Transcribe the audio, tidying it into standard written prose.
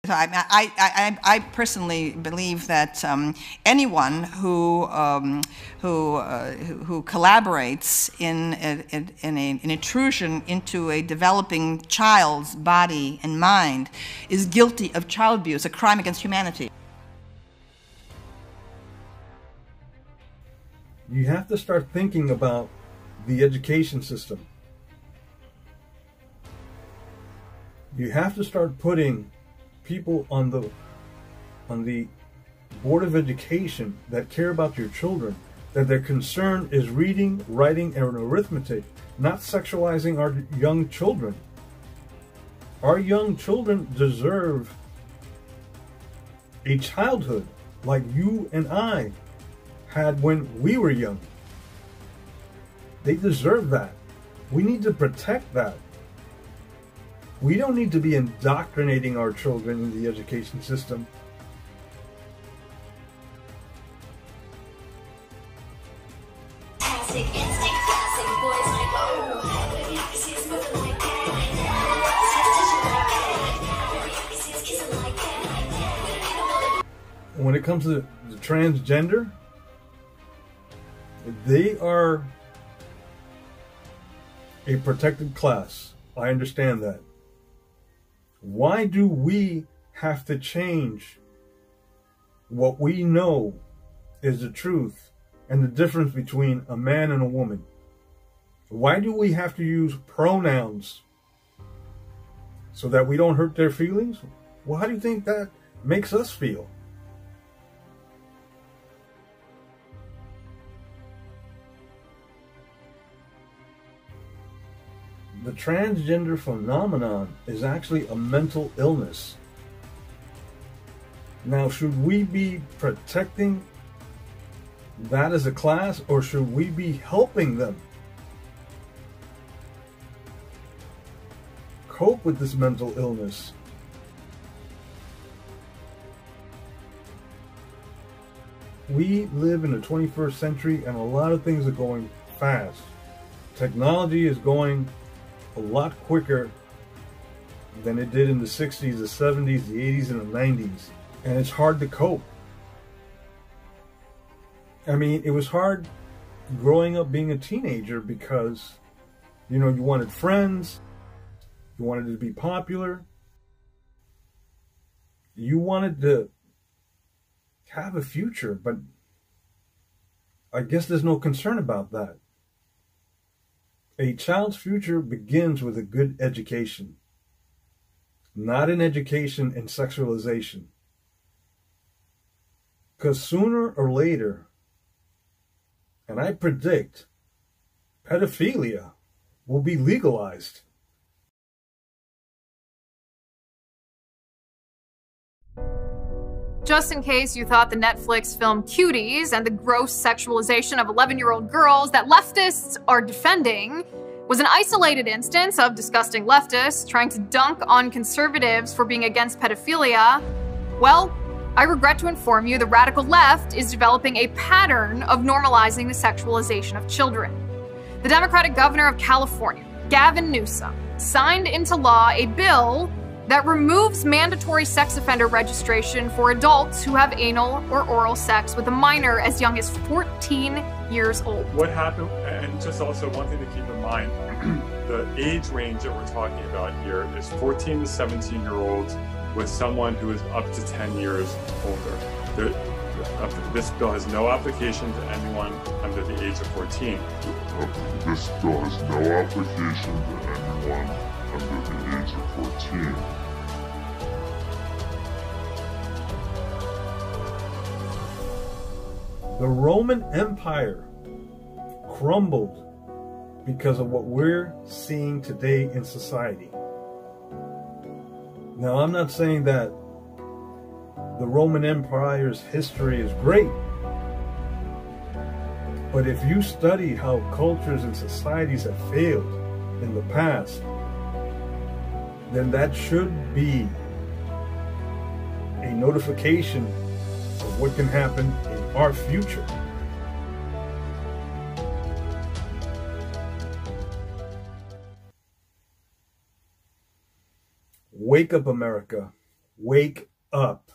So I personally believe that anyone who collaborates in an intrusion into a developing child's body and mind is guilty of child abuse, a crime against humanity. You have to start thinking about the education system. You have to start putting people on the Board of Education that care about your children, that their concern is reading, writing, and arithmetic, not sexualizing our young children. Our young children deserve a childhood like you and I had when we were young. They deserve that. We need to protect that. We don't need to be indoctrinating our children in the education system. When it comes to the transgender, they are a protected class. I understand that. Why do we have to change what we know is the truth and the difference between a man and a woman? Why do we have to use pronouns so that we don't hurt their feelings? Well, how do you think that makes us feel? The transgender phenomenon is actually a mental illness. Now, should we be protecting that as a class, or should we be helping them cope with this mental illness? We live in the 21st century, and a lot of things are going fast. Technology is going a lot quicker than it did in the 60s, the 70s, the 80s, and the 90s. And it's hard to cope. I mean, it was hard growing up being a teenager because, you know, you wanted friends, you wanted to be popular, you wanted to have a future, but I guess there's no concern about that. A child's future begins with a good education, not an education in sexualization. Because sooner or later, and I predict, pedophilia will be legalized. Just in case you thought the Netflix film Cuties and the gross sexualization of 11-year-old girls that leftists are defending was an isolated instance of disgusting leftists trying to dunk on conservatives for being against pedophilia, well, I regret to inform you the radical left is developing a pattern of normalizing the sexualization of children. The Democratic governor of California, Gavin Newsom, signed into law a bill that removes mandatory sex offender registration for adults who have anal or oral sex with a minor as young as 14 years old. What happened, and just also one thing to keep in mind, the age range that we're talking about here is 14 to 17-year-olds with someone who is up to 10 years older. This bill has no application to anyone under the age of 14. This bill has no application to anyone under the age of 14. The Roman Empire crumbled because of what we're seeing today in society. Now, I'm not saying that the Roman Empire's history is great, but if you study how cultures and societies have failed in the past, then that should be a notification of what can happen in our future. Wake up, America. Wake up.